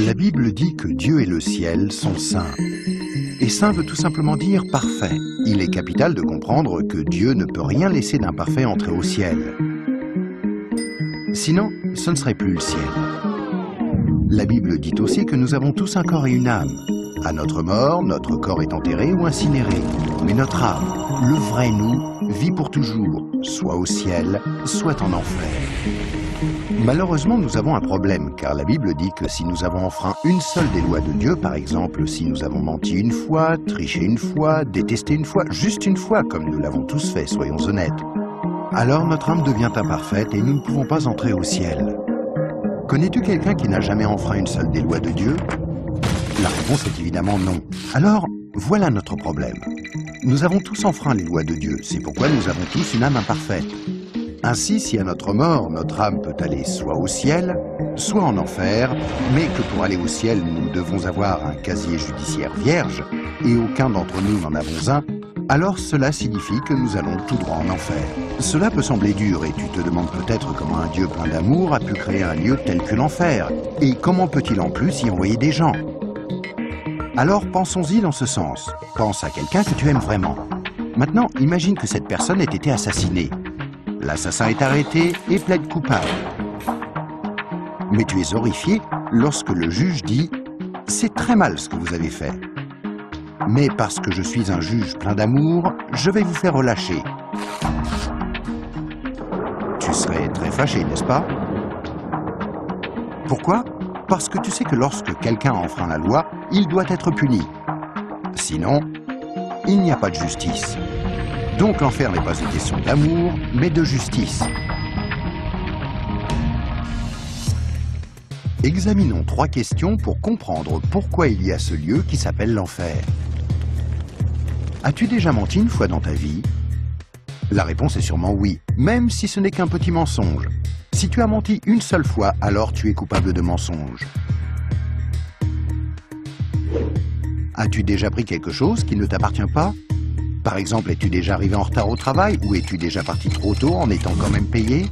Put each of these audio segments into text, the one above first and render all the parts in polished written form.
La Bible dit que Dieu et le ciel sont saints. Et saint veut tout simplement dire parfait. Il est capital de comprendre que Dieu ne peut rien laisser d'imparfait entrer au ciel. Sinon, ce ne serait plus le ciel. La Bible dit aussi que nous avons tous un corps et une âme. À notre mort, notre corps est enterré ou incinéré. Mais notre âme, le vrai nous, vit pour toujours, soit au ciel, soit en enfer. Malheureusement, nous avons un problème, car la Bible dit que si nous avons enfreint une seule des lois de Dieu, par exemple, si nous avons menti une fois, triché une fois, détesté une fois, juste une fois, comme nous l'avons tous fait, soyons honnêtes, alors notre âme devient imparfaite et nous ne pouvons pas entrer au ciel. Connais-tu quelqu'un qui n'a jamais enfreint une seule des lois de Dieu? La réponse est évidemment non. Alors, voilà notre problème. Nous avons tous enfreint les lois de Dieu, c'est pourquoi nous avons tous une âme imparfaite. Ainsi, si à notre mort, notre âme peut aller soit au ciel, soit en enfer, mais que pour aller au ciel, nous devons avoir un casier judiciaire vierge, et aucun d'entre nous n'en avons un, alors cela signifie que nous allons tout droit en enfer. Cela peut sembler dur, et tu te demandes peut-être comment un Dieu plein d'amour a pu créer un lieu tel que l'enfer, et comment peut-il en plus y envoyer des gens? Alors pensons-y dans ce sens. Pense à quelqu'un que tu aimes vraiment. Maintenant, imagine que cette personne ait été assassinée. L'assassin est arrêté et plaide coupable. Mais tu es horrifié lorsque le juge dit « C'est très mal ce que vous avez fait. Mais parce que je suis un juge plein d'amour, je vais vous faire relâcher. » Tu serais très fâché, n'est-ce pas? Pourquoi? Parce que tu sais que lorsque quelqu'un enfreint la loi, il doit être puni. Sinon, il n'y a pas de justice. Donc l'enfer n'est pas une question d'amour, mais de justice. Examinons 3 questions pour comprendre pourquoi il y a ce lieu qui s'appelle l'enfer. As-tu déjà menti une fois dans ta vie? La réponse est sûrement oui, même si ce n'est qu'un petit mensonge. Si tu as menti une seule fois, alors tu es coupable de mensonge. As-tu déjà pris quelque chose qui ne t'appartient pas? Par exemple, es-tu déjà arrivé en retard au travail ou es-tu déjà parti trop tôt en étant quand même payé?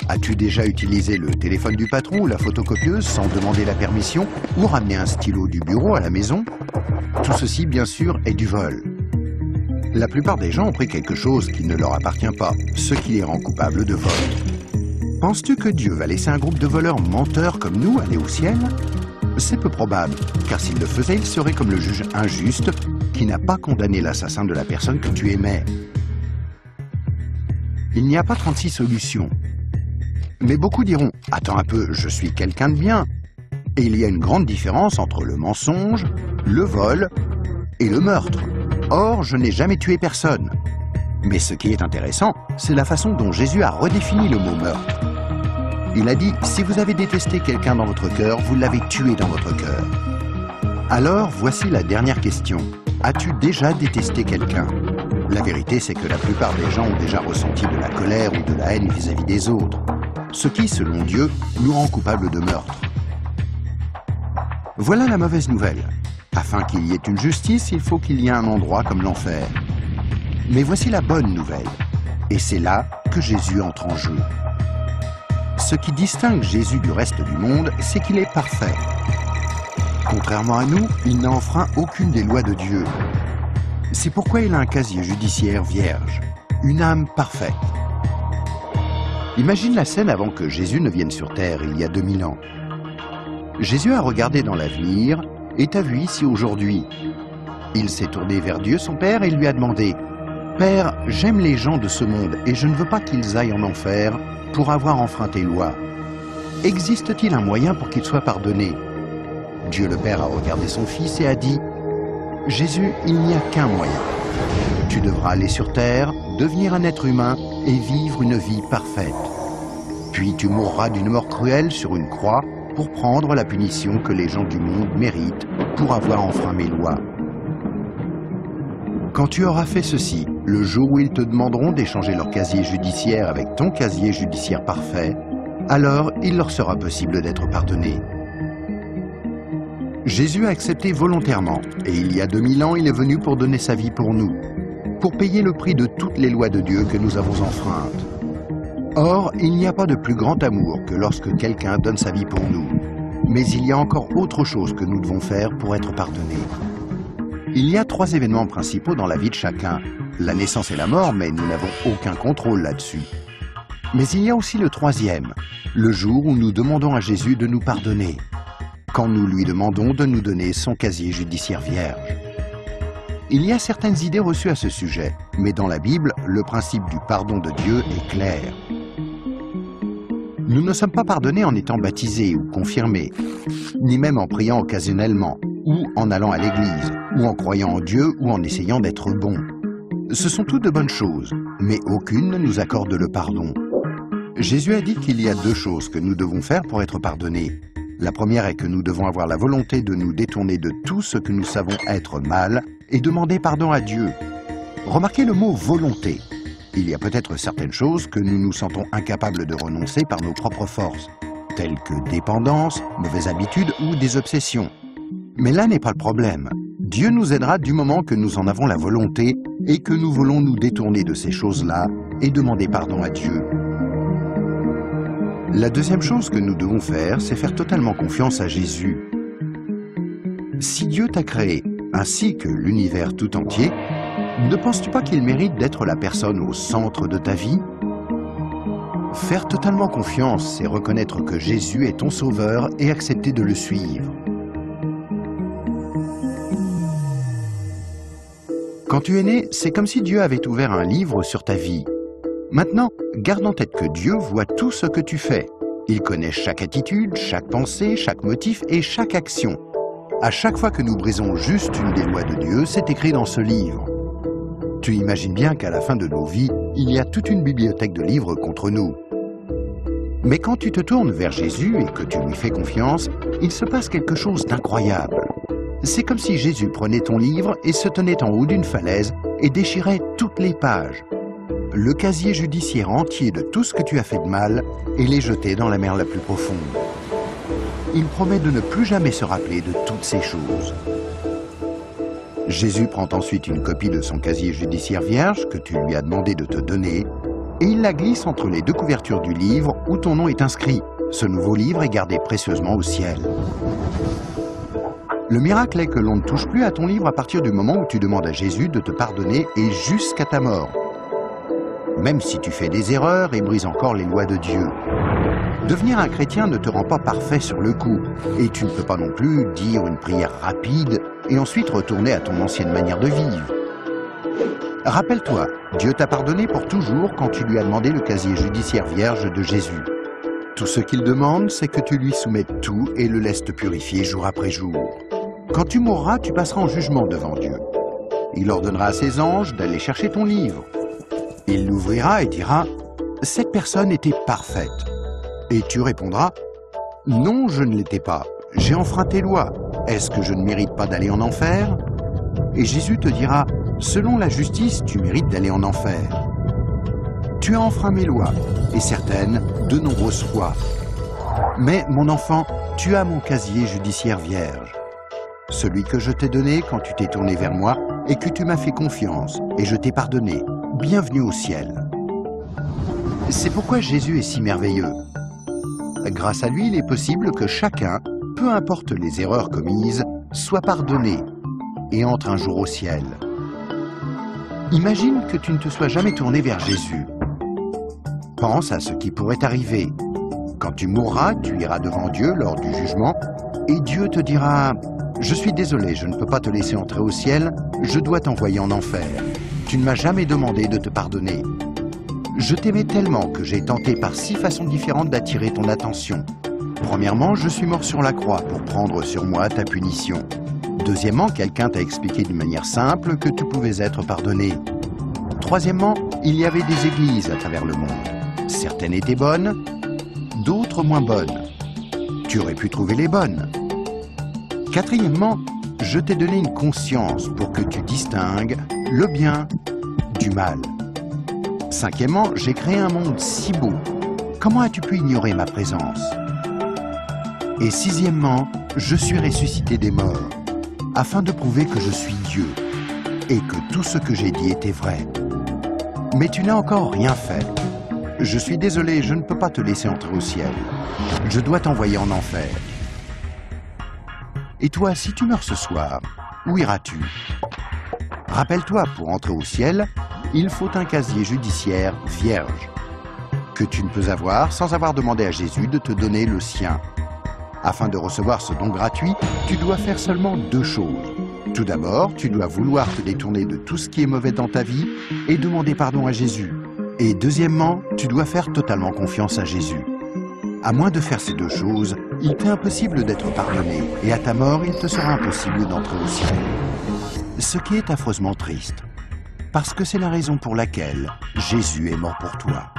As-tu déjà utilisé le téléphone du patron ou la photocopieuse sans demander la permission ou ramené un stylo du bureau à la maison? Tout ceci, bien sûr, est du vol. La plupart des gens ont pris quelque chose qui ne leur appartient pas, ce qui les rend coupables de vol. Penses-tu que Dieu va laisser un groupe de voleurs menteurs comme nous aller au ciel? C'est peu probable, car s'il le faisait, il serait comme le juge injuste qui n'a pas condamné l'assassin de la personne que tu aimais. Il n'y a pas 36 solutions. Mais beaucoup diront « Attends un peu, je suis quelqu'un de bien ». Et il y a une grande différence entre le mensonge, le vol et le meurtre. Or, je n'ai jamais tué personne. Mais ce qui est intéressant, c'est la façon dont Jésus a redéfini le mot meurtre. Il a dit « Si vous avez détesté quelqu'un dans votre cœur, vous l'avez tué dans votre cœur ». Alors, voici la dernière question. As-tu déjà détesté quelqu'un? La vérité, c'est que la plupart des gens ont déjà ressenti de la colère ou de la haine vis-à-vis des autres. Ce qui, selon Dieu, nous rend coupables de meurtre. Voilà la mauvaise nouvelle. Afin qu'il y ait une justice, il faut qu'il y ait un endroit comme l'enfer. Mais voici la bonne nouvelle. Et c'est là que Jésus entre en jeu. Ce qui distingue Jésus du reste du monde, c'est qu'il est parfait. Contrairement à nous, il n'a enfreint aucune des lois de Dieu. C'est pourquoi il a un casier judiciaire vierge, une âme parfaite. Imagine la scène avant que Jésus ne vienne sur terre, il y a 2000 ans. Jésus a regardé dans l'avenir et t'a vu ici aujourd'hui. Il s'est tourné vers Dieu, son Père, et lui a demandé « Père, j'aime les gens de ce monde et je ne veux pas qu'ils aillent en enfer pour avoir enfreint tes lois. Existe-t-il un moyen pour qu'ils soient pardonnés ?» Dieu le Père a regardé son Fils et a dit « Jésus, il n'y a qu'un moyen. Tu devras aller sur terre, devenir un être humain et vivre une vie parfaite. Puis tu mourras d'une mort cruelle sur une croix pour prendre la punition que les gens du monde méritent pour avoir enfreint mes lois. Quand tu auras fait ceci, le jour où ils te demanderont d'échanger leur casier judiciaire avec ton casier judiciaire parfait, alors il leur sera possible d'être pardonnés. » Jésus a accepté volontairement, et il y a 2000 ans, il est venu pour donner sa vie pour nous, pour payer le prix de toutes les lois de Dieu que nous avons enfreintes. Or, il n'y a pas de plus grand amour que lorsque quelqu'un donne sa vie pour nous. Mais il y a encore autre chose que nous devons faire pour être pardonnés. Il y a 3 événements principaux dans la vie de chacun. La naissance et la mort, mais nous n'avons aucun contrôle là-dessus. Mais il y a aussi le 3e, le jour où nous demandons à Jésus de nous pardonner, quand nous lui demandons de nous donner son casier judiciaire vierge. Il y a certaines idées reçues à ce sujet, mais dans la Bible, le principe du pardon de Dieu est clair. Nous ne sommes pas pardonnés en étant baptisés ou confirmés, ni même en priant occasionnellement, ou en allant à l'église, ou en croyant en Dieu, ou en essayant d'être bons. Ce sont toutes de bonnes choses, mais aucune ne nous accorde le pardon. Jésus a dit qu'il y a 2 choses que nous devons faire pour être pardonnés. La première est que nous devons avoir la volonté de nous détourner de tout ce que nous savons être mal et demander pardon à Dieu. Remarquez le mot « volonté ». Il y a peut-être certaines choses que nous nous sentons incapables de renoncer par nos propres forces, telles que dépendance, mauvaises habitudes ou des obsessions. Mais là n'est pas le problème. Dieu nous aidera du moment que nous en avons la volonté et que nous voulons nous détourner de ces choses-là et demander pardon à Dieu. La deuxième chose que nous devons faire, c'est faire totalement confiance à Jésus. Si Dieu t'a créé, ainsi que l'univers tout entier, ne penses-tu pas qu'il mérite d'être la personne au centre de ta vie? Faire totalement confiance, c'est reconnaître que Jésus est ton sauveur et accepter de le suivre. Quand tu es né, c'est comme si Dieu avait ouvert un livre sur ta vie. Maintenant, garde en tête que Dieu voit tout ce que tu fais. Il connaît chaque attitude, chaque pensée, chaque motif et chaque action. À chaque fois que nous brisons juste une des lois de Dieu, c'est écrit dans ce livre. Tu imagines bien qu'à la fin de nos vies, il y a toute une bibliothèque de livres contre nous. Mais quand tu te tournes vers Jésus et que tu lui fais confiance, il se passe quelque chose d'incroyable. C'est comme si Jésus prenait ton livre et se tenait en haut d'une falaise et déchirait toutes les pages. Le casier judiciaire entier de tout ce que tu as fait de mal et les jeter dans la mer la plus profonde. Il promet de ne plus jamais se rappeler de toutes ces choses. Jésus prend ensuite une copie de son casier judiciaire vierge que tu lui as demandé de te donner et il la glisse entre les 2 couvertures du livre où ton nom est inscrit. Ce nouveau livre est gardé précieusement au ciel. Le miracle est que l'on ne touche plus à ton livre à partir du moment où tu demandes à Jésus de te pardonner et jusqu'à ta mort. Même si tu fais des erreurs et brises encore les lois de Dieu. Devenir un chrétien ne te rend pas parfait sur le coup, et tu ne peux pas non plus dire une prière rapide et ensuite retourner à ton ancienne manière de vivre. Rappelle-toi, Dieu t'a pardonné pour toujours quand tu lui as demandé le casier judiciaire vierge de Jésus. Tout ce qu'il demande, c'est que tu lui soumettes tout et le laisses te purifier jour après jour. Quand tu mourras, tu passeras en jugement devant Dieu. Il ordonnera à ses anges d'aller chercher ton livre. Il l'ouvrira et dira « Cette personne était parfaite ». Et tu répondras « Non, je ne l'étais pas. J'ai enfreint tes lois. Est-ce que je ne mérite pas d'aller en enfer ?» Et Jésus te dira « Selon la justice, tu mérites d'aller en enfer. Tu as enfreint mes lois, et certaines, de nombreuses fois. Mais, mon enfant, tu as mon casier judiciaire vierge. Celui que je t'ai donné quand tu t'es tourné vers moi et que tu m'as fait confiance, et je t'ai pardonné. Bienvenue au ciel. » C'est pourquoi Jésus est si merveilleux. Grâce à lui, il est possible que chacun, peu importe les erreurs commises, soit pardonné et entre un jour au ciel. Imagine que tu ne te sois jamais tourné vers Jésus. Pense à ce qui pourrait t'arriver. Quand tu mourras, tu iras devant Dieu lors du jugement et Dieu te dira « Je suis désolé, je ne peux pas te laisser entrer au ciel, je dois t'envoyer en enfer. Tu ne m'as jamais demandé de te pardonner. Je t'aimais tellement que j'ai tenté par 6 façons différentes d'attirer ton attention. Premièrement, je suis mort sur la croix pour prendre sur moi ta punition. Deuxièmement, quelqu'un t'a expliqué d'une manière simple que tu pouvais être pardonné. Troisièmement, il y avait des églises à travers le monde. Certaines étaient bonnes, d'autres moins bonnes. Tu aurais pu trouver les bonnes. Quatrièmement, je t'ai donné une conscience pour que tu distingues le bien du mal. Cinquièmement, j'ai créé un monde si beau. Comment as-tu pu ignorer ma présence? Et sixièmement, je suis ressuscité des morts, afin de prouver que je suis Dieu, et que tout ce que j'ai dit était vrai. Mais tu n'as encore rien fait. Je suis désolé, je ne peux pas te laisser entrer au ciel. Je dois t'envoyer en enfer. Et toi, si tu meurs ce soir, où iras-tu? Rappelle-toi, pour entrer au ciel, il faut un casier judiciaire vierge, que tu ne peux avoir sans avoir demandé à Jésus de te donner le sien. Afin de recevoir ce don gratuit, tu dois faire seulement 2 choses. Tout d'abord, tu dois vouloir te détourner de tout ce qui est mauvais dans ta vie et demander pardon à Jésus. Et deuxièmement, tu dois faire totalement confiance à Jésus. À moins de faire ces 2 choses, il t'est impossible d'être pardonné et à ta mort, il te sera impossible d'entrer au ciel. Ce qui est affreusement triste, parce que c'est la raison pour laquelle Jésus est mort pour toi.